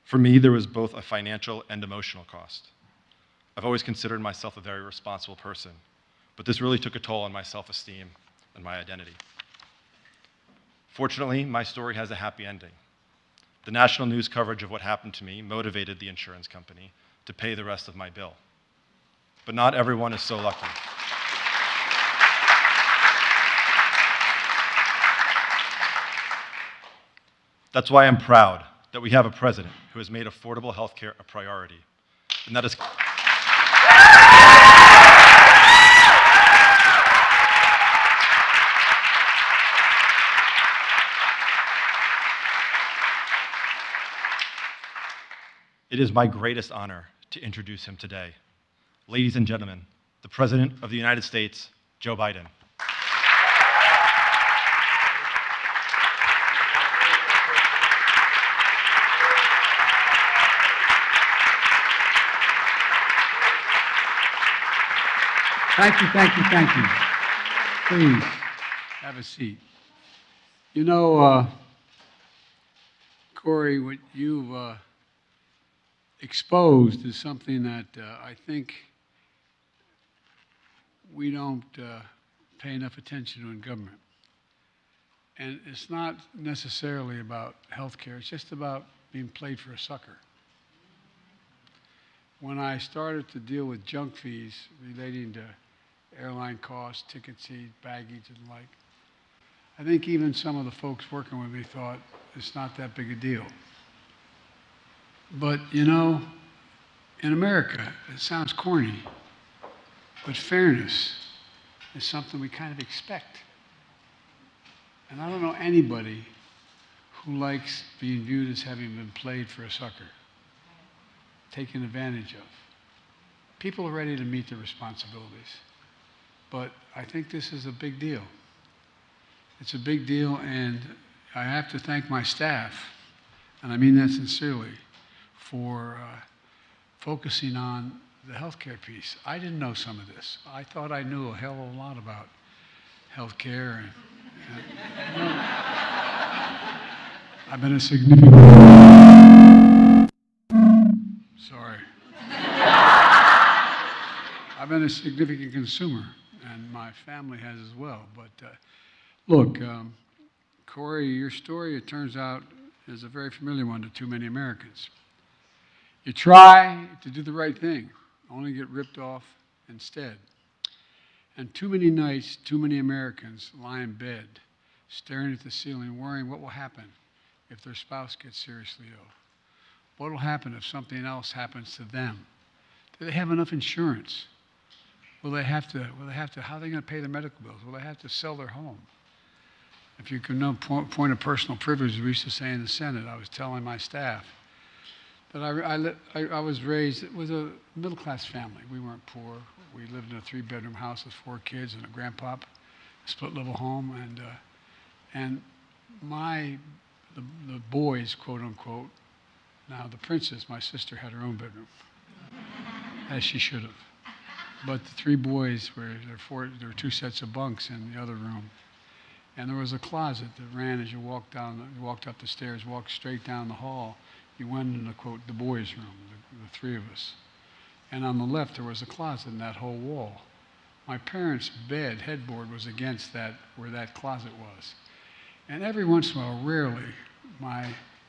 For me, there was both a financial and emotional cost. I've always considered myself a very responsible person, but this really took a toll on my self-esteem and my identity. Fortunately, my story has a happy ending. The national news coverage of what happened to me motivated the insurance company to pay the rest of my bill. But not everyone is so lucky. That's why I'm proud that we have a president who has made affordable health care a priority, and that is It is my greatest honor to introduce him today. Ladies and gentlemen, the President of the United States, Joe Biden. Thank you, thank you, thank you. Please, have a seat. You know, Corey, what you've exposed is something that I think we don't pay enough attention to in government. And it's not necessarily about healthcare, it's just about being played for a sucker. When I started to deal with junk fees relating to airline costs, ticket fees, baggage, and the like, I think even some of the folks working with me thought it's not that big a deal. But, you know, in America, it sounds corny, but fairness is something we kind of expect. And I don't know anybody who likes being viewed as having been played for a sucker, taken advantage of. People are ready to meet their responsibilities. But I think this is a big deal. It's a big deal, and I have to thank my staff, and I mean that sincerely, for focusing on the healthcare piece. I didn't know some of this. I thought I knew a hell of a lot about healthcare, and you know, I've been a significant. Sorry. I've been a significant consumer, and my family has as well. But look, Corey, your story, it turns out, is a very familiar one to too many Americans. You try to do the right thing, only get ripped off instead. And too many nights, too many Americans lie in bed, staring at the ceiling, worrying what will happen if their spouse gets seriously ill. What will happen if something else happens to them? Do they have enough insurance? Will they have to, how are they going to pay their medical bills? Will they have to sell their home? If you can know point of personal privilege, we used to say in the Senate, I was telling my staff that I was raised with a middle-class family. We weren't poor. We lived in a 3-bedroom house with 4 kids and a grandpop, a split-level home, and the boys, quote unquote, now the princess, my sister, had her own bedroom, as she should have. But the 3 boys there were 2 sets of bunks in the other room. And there was a closet that ran as you walked up the stairs, walked straight down the hall. You went into, quote, the boys' room, the 3 of us. And on the left, there was a closet in that whole wall. My parents' bed, headboard, was against that, where that closet was. And every once in a while, rarely,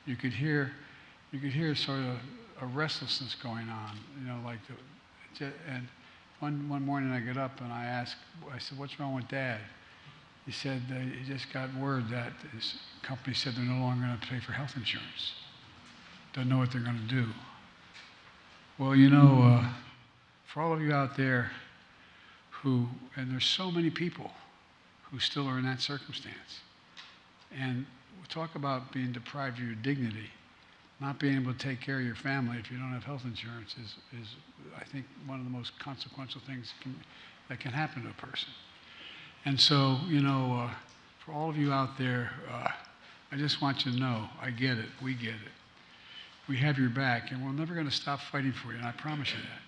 you could hear sort of a restlessness going on, you know, like and one morning I got up and I said, what's wrong with Dad? He said, he just got word that his company said they're no longer going to pay for health insurance. Don't know what they're going to do. Well, you know, for all of you out there and there's so many people who still are in that circumstance, and we'll talk about being deprived of your dignity, not being able to take care of your family if you don't have health insurance is I think, one of the most consequential things that can happen to a person. And so, you know, for all of you out there, I just want you to know, I get it, we get it. We have your back, and we're never going to stop fighting for you, and I promise you that.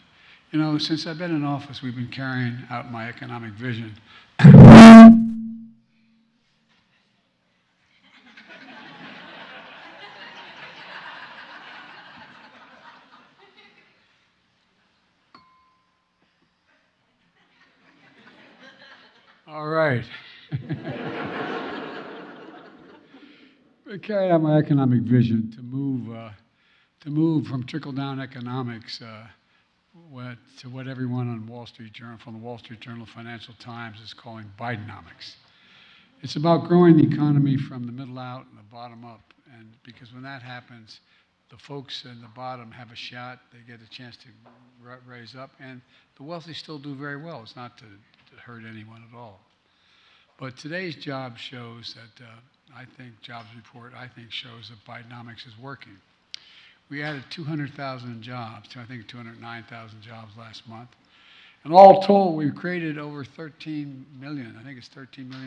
You know, since I've been in office, we've been carrying out my economic vision. All right. I carried out my economic vision to move from trickle-down economics to what everyone on Wall Street Journal, from the Wall Street Journal, Financial Times is calling Bidenomics. It's about growing the economy from the middle out and the bottom up, and because when that happens, the folks in the bottom have a shot. They get a chance to raise up, and the wealthy still do very well. It's not to hurt anyone at all. But today's job shows that, jobs report, shows that Bidenomics is working. We added 200,000 jobs, to I think 209,000 jobs last month. And all told, we've created over 13 million. I think it's 13,300,000.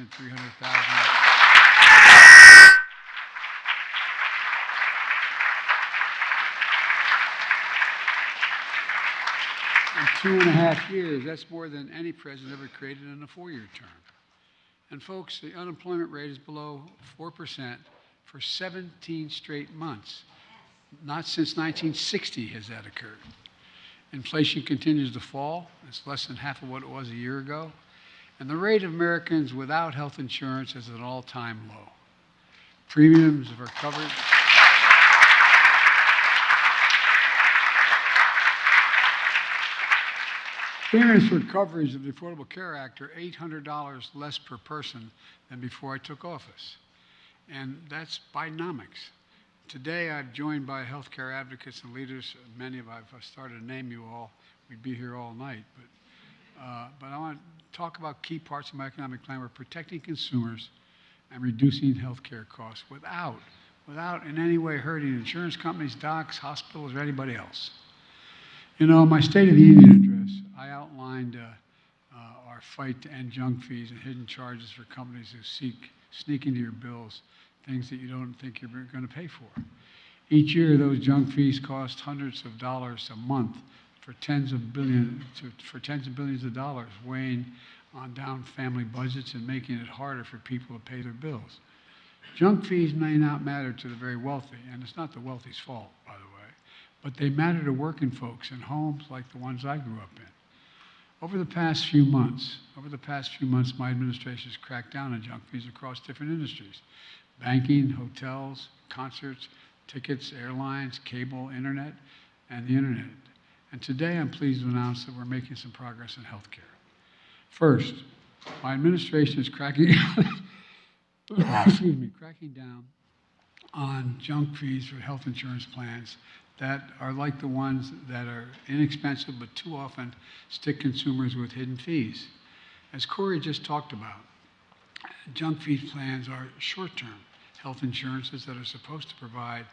In 2.5 years, that's more than any president ever created in a 4-year term. And folks, the unemployment rate is below 4% for 17 straight months. Not since 1960 has that occurred. Inflation continues to fall. It's less than half of what it was a year ago. And the rate of Americans without health insurance is at an all-time low. Premiums are covered. Premiums for coverage of the Affordable Care Act are $800 less per person than before I took office. And that's Bidenomics. Today, I'm joined by healthcare advocates and leaders. Many of if I started to name you all, we'd be here all night. But I want to talk about key parts of my economic plan. We're protecting consumers and reducing healthcare costs without in any way hurting insurance companies, docs, hospitals, or anybody else. You know, my State of the Union address, I outlined our fight to end junk fees and hidden charges for companies who sneak into your bills things that you don't think you're going to pay for. Each year, those junk fees cost hundreds of dollars a month for tens of billions of dollars, weighing on down family budgets and making it harder for people to pay their bills. Junk fees may not matter to the very wealthy, and it's not the wealthy's fault, by the way, but they matter to working folks in homes like the ones I grew up in. Over the past few months, my administration has cracked down on junk fees across different industries: banking, hotels, concerts, tickets, airlines, cable, internet, and the internet. And today I'm pleased to announce that we're making some progress in healthcare. First, my administration is cracking down on junk fees for health insurance plans that are like the ones that are inexpensive but too often stick consumers with hidden fees. As Corey just talked about, junk fee plans are short-term health insurances that are supposed to provide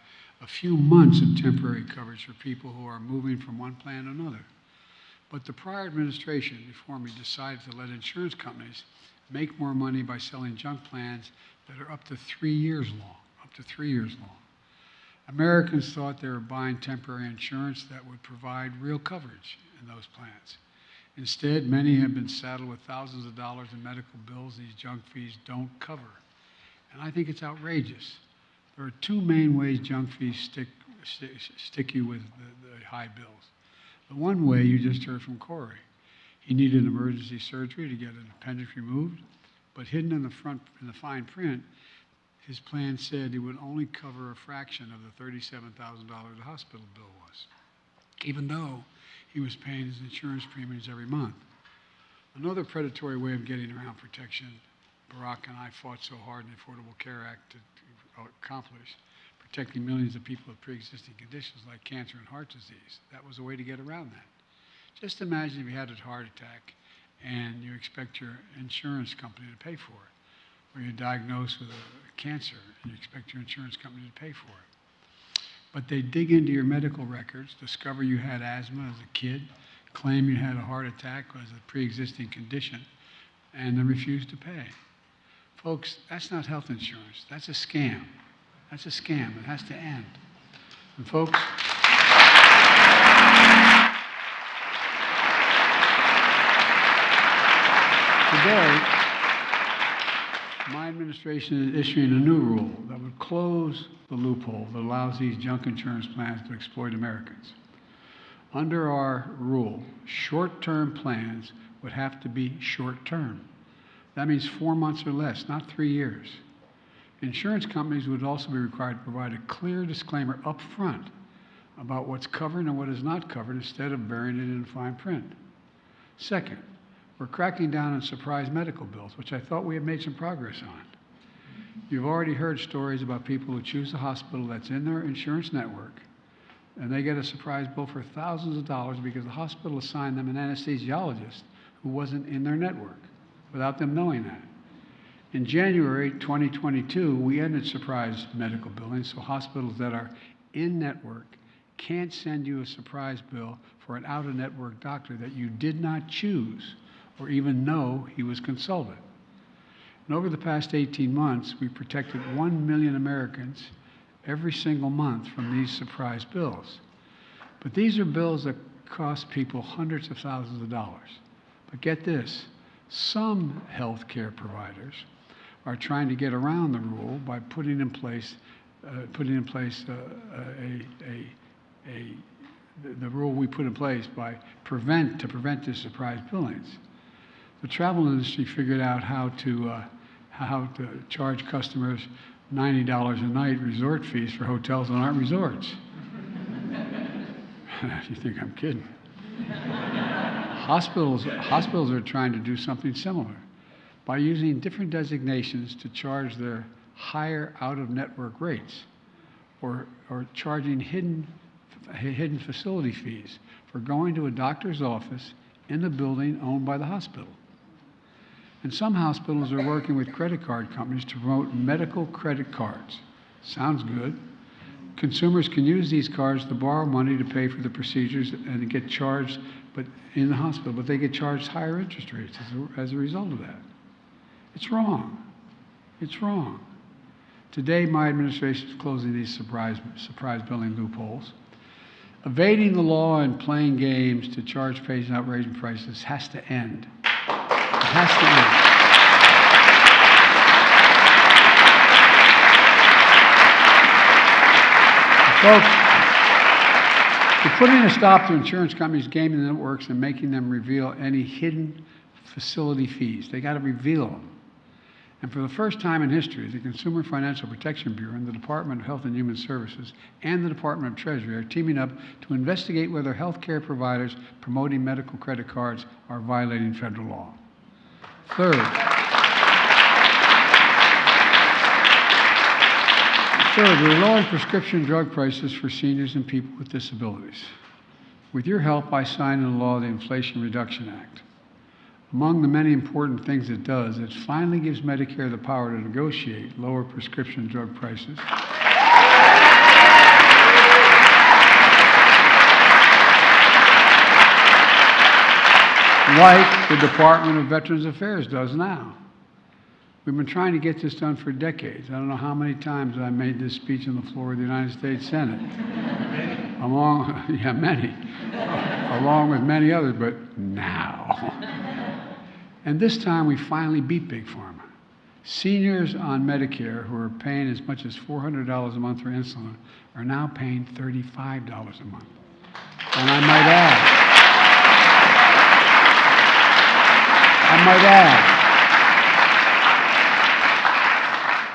a few months of temporary coverage for people who are moving from one plan to another. But the prior administration before me decided to let insurance companies make more money by selling junk plans that are up to 3 years long. Americans thought they were buying temporary insurance that would provide real coverage in those plans. Instead, many have been saddled with thousands of dollars in medical bills these junk fees don't cover. And I think it's outrageous. There are two main ways junk fees stick you with the high bills. The one way you just heard from Corey. He needed emergency surgery to get an appendix removed, but hidden in the fine print, his plan said it would only cover a fraction of the $37,000 the hospital bill was, even though he was paying his insurance premiums every month. Another predatory way of getting around protection Barack and I fought so hard in the Affordable Care Act to accomplish, protecting millions of people with pre-existing conditions like cancer and heart disease. That was a way to get around that. Just imagine if you had a heart attack and you expect your insurance company to pay for it, or you're diagnosed with a cancer and you expect your insurance company to pay for it. But they dig into your medical records, discover you had asthma as a kid, claim you had a heart attack as a pre-existing condition, and then refuse to pay. Folks, that's not health insurance. That's a scam. That's a scam. It has to end. And folks, today, my administration is issuing a new rule that would close the loophole that allows these junk insurance plans to exploit Americans. Under our rule, short-term plans would have to be short-term. That means 4 months or less, not 3 years. Insurance companies would also be required to provide a clear disclaimer up front about what's covered and what is not covered instead of burying it in fine print. Second, we're cracking down on surprise medical bills, which I thought we had made some progress on. You've already heard stories about people who choose a hospital that's in their insurance network, and they get a surprise bill for thousands of dollars because the hospital assigned them an anesthesiologist who wasn't in their network, without them knowing that. In January 2022, we ended surprise medical billing, so hospitals that are in network can't send you a surprise bill for an out-of-network doctor that you did not choose or even know he was consulted. And over the past 18 months, we protected 1 million Americans every single month from these surprise bills. But these are bills that cost people hundreds of thousands of dollars. But get this, some healthcare providers are trying to get around the rule by putting in place the rule we put in place to prevent this surprise billings. The travel industry figured out how to charge customers $90 a night resort fees for hotels that aren't resorts. You think I'm kidding? Hospitals are trying to do something similar by using different designations to charge their higher out-of-network rates, or charging hidden facility fees for going to a doctor's office in a building owned by the hospital. And some hospitals are working with credit card companies to promote medical credit cards. Sounds good. Consumers can use these cards to borrow money to pay for the procedures and get charged in the hospital, but they get charged higher interest rates as a result of that. It's wrong. It's wrong. Today, my administration is closing these surprise billing loopholes. Evading the law and playing games to charge patients outrageous prices has to end. It has to end. Folks, we're putting a stop to insurance companies gaming the networks and making them reveal any hidden facility fees. They got to reveal them. And for the first time in history, the Consumer Financial Protection Bureau and the Department of Health and Human Services and the Department of Treasury are teaming up to investigate whether healthcare providers promoting medical credit cards are violating federal law. Third, we're lowering prescription drug prices for seniors and people with disabilities. With your help, I signed into law the Inflation Reduction Act. Among the many important things it does, it finally gives Medicare the power to negotiate lower prescription drug prices. Like the Department of Veterans Affairs does now. We've been trying to get this done for decades. I don't know how many times I made this speech on the floor of the United States Senate. Along with many others, but now. And this time we finally beat Big Pharma. Seniors on Medicare who are paying as much as $400 a month for insulin are now paying $35 a month. And I might add,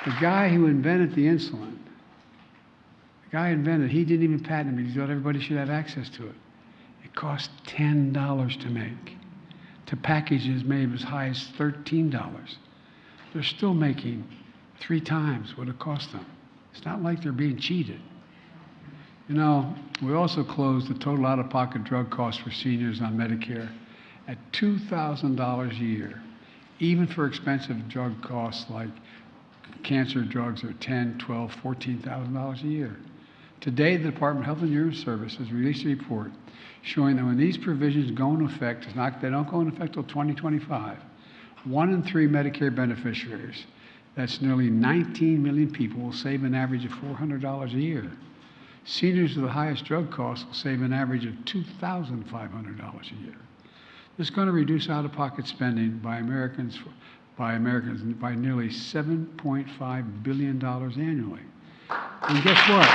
the guy who invented the insulin, he didn't even patent it because he thought everybody should have access to it. It cost $10 to make. To packages made as high as $13. They're still making 3 times what it cost them. It's not like they're being cheated. You know, we also closed the total out-of-pocket drug costs for seniors on Medicare at $2,000 a year, even for expensive drug costs like cancer drugs are $10,000, $12,000, $14,000 a year. Today, the Department of Health and Human Services released a report showing that when these provisions go into effect, they don't go into effect until 2025, 1 in 3 Medicare beneficiaries, that's nearly 19 million people, will save an average of $400 a year. Seniors with the highest drug costs will save an average of $2,500 a year. This is going to reduce out-of-pocket spending by Americans by nearly $7.5 billion annually. And guess what?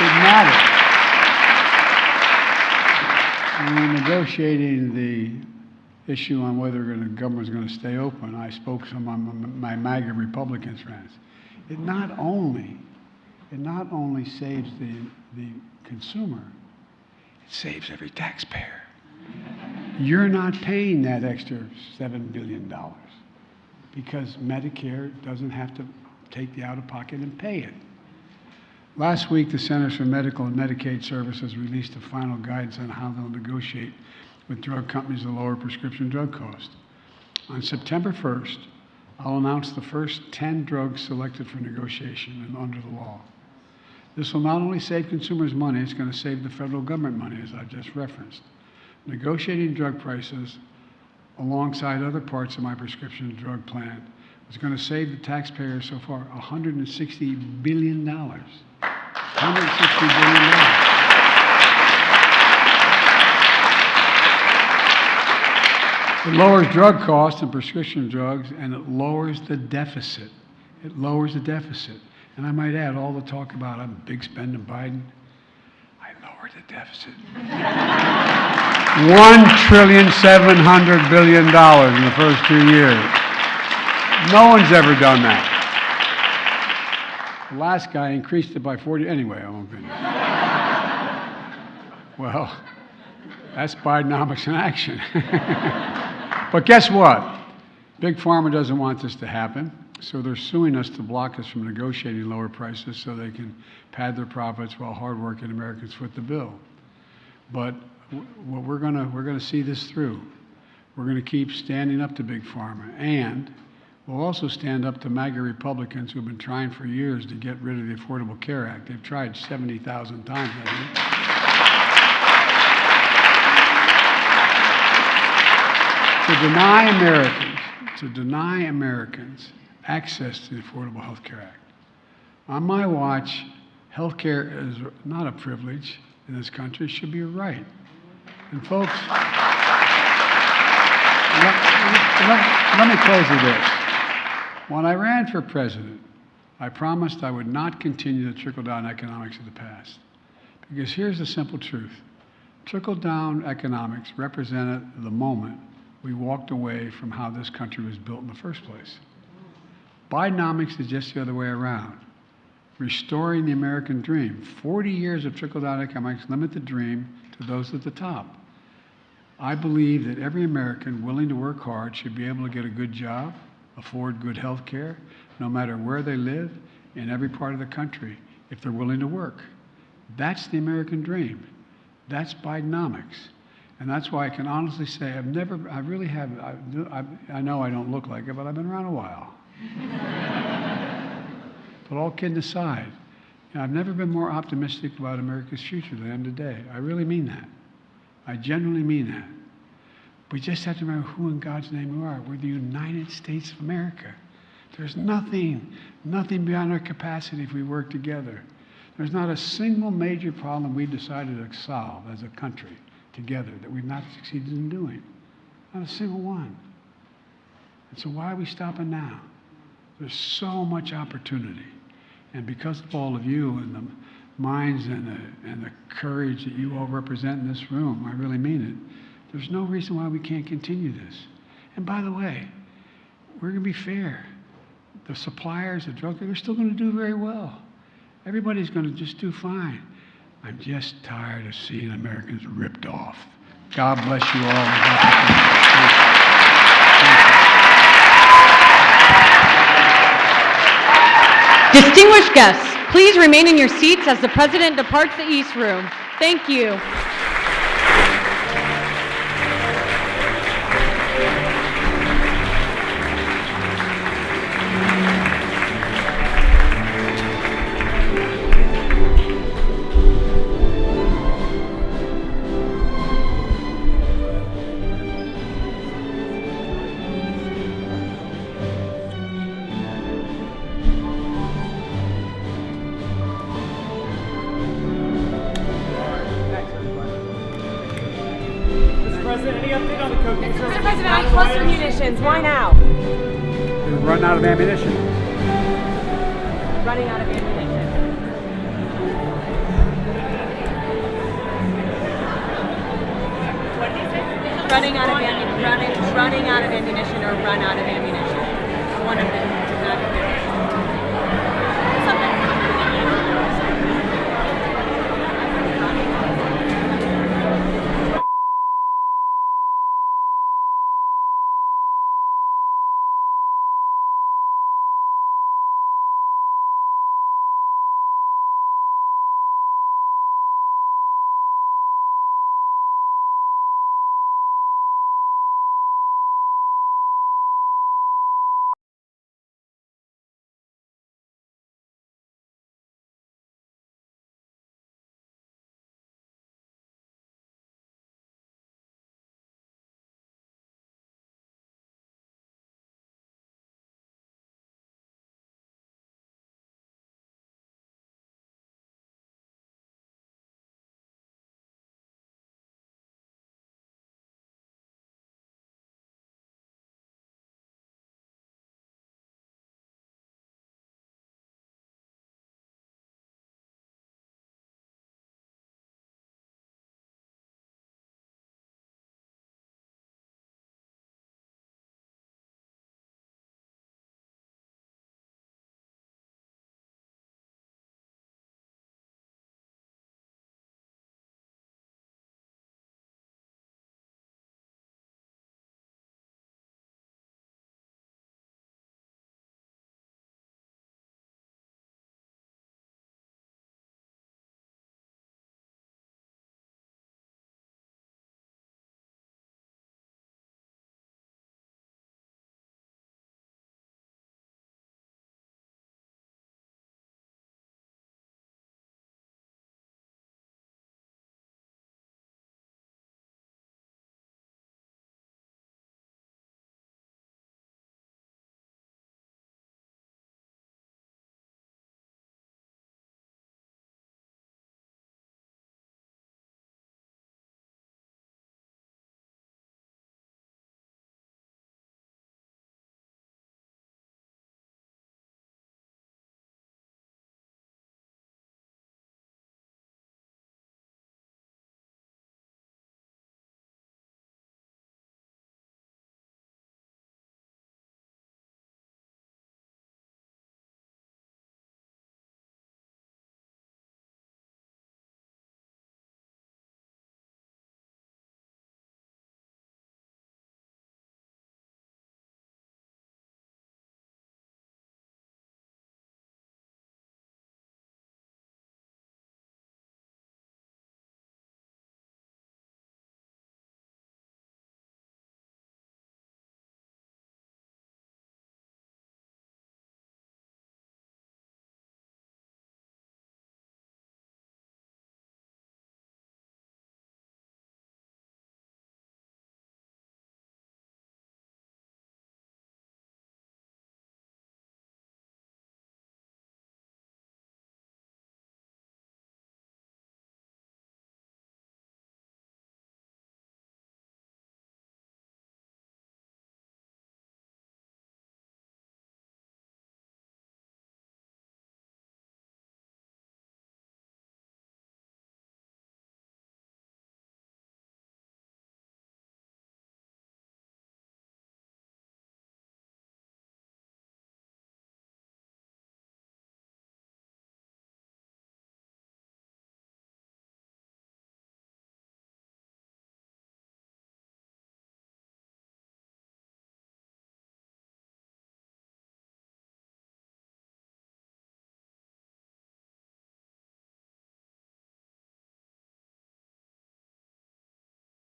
It matters. When we're negotiating the issue on whether the government's going to stay open, I spoke to some of my MAGA Republican friends. It not only saves the consumer, it saves every taxpayer. You're not paying that extra $7 billion because Medicare doesn't have to take the out-of-pocket and pay it. Last week, the Centers for Medical and Medicaid Services released a final guidance on how they'll negotiate with drug companies to lower prescription drug costs. On September 1st, I'll announce the first 10 drugs selected for negotiation and under the law. This will not only save consumers money, it's going to save the federal government money, as I just referenced. Negotiating drug prices alongside other parts of my prescription drug plan is going to save the taxpayers so far $160 billion. $160 billion. It lowers drug costs and prescription drugs, and it lowers the deficit. It lowers the deficit. And I might add, all the talk about I'm a big spending Biden, I lowered the deficit. $1.7 trillion in the first 2 years. No one's ever done that. The last guy increased it by 40. Anyway, I won't go into that. Well, that's Bidenomics in action. But guess what? Big Pharma doesn't want this to happen, so they're suing us to block us from negotiating lower prices so they can pad their profits while hardworking Americans foot the bill. But we're gonna see this through. We're gonna keep standing up to Big Pharma, and we'll also stand up to MAGA Republicans who've been trying for years to get rid of the Affordable Care Act. They've tried 70,000 times, I think. To deny Americans access to the Affordable Health Care Act. On my watch, health care is not a privilege in this country, it should be a right. And folks, let me close with this. When I ran for president, I promised I would not continue the trickle-down economics of the past. Because here's the simple truth. Trickle-down economics represented the moment we walked away from how this country was built in the first place. Bidenomics is just the other way around. Restoring the American dream. 40 years of trickle-down economics limit the dream to those at the top. I believe that every American willing to work hard should be able to get a good job, afford good health care, no matter where they live, in every part of the country, if they're willing to work. That's the American dream. That's Bidenomics. And that's why I can honestly say I know I don't look like it, but I've been around a while. But all kidding aside, I've never been more optimistic about America's future than I am today. I really mean that. I genuinely mean that. We just have to remember who in God's name we are. We're the United States of America. There's nothing beyond our capacity if we work together. There's not a single major problem we've decided to solve as a country together that we've not succeeded in doing. Not a single one. And so why are we stopping now? There's so much opportunity. And because of all of you and the minds and the courage that you all represent in this room, I really mean it, there's no reason why we can't continue this. And by the way, we're going to be fair. The suppliers, the drug, they're still going to do very well. Everybody's going to just do fine. I'm just tired of seeing Americans ripped off. God bless you all. Distinguished guests, please remain in your seats as the President departs the East Room. Thank you. Mr. President, cluster munitions. Why now? We're running out of ammunition. Running out of ammunition. Running out of ammunition. running out of ammunition or run out of ammunition. One of them.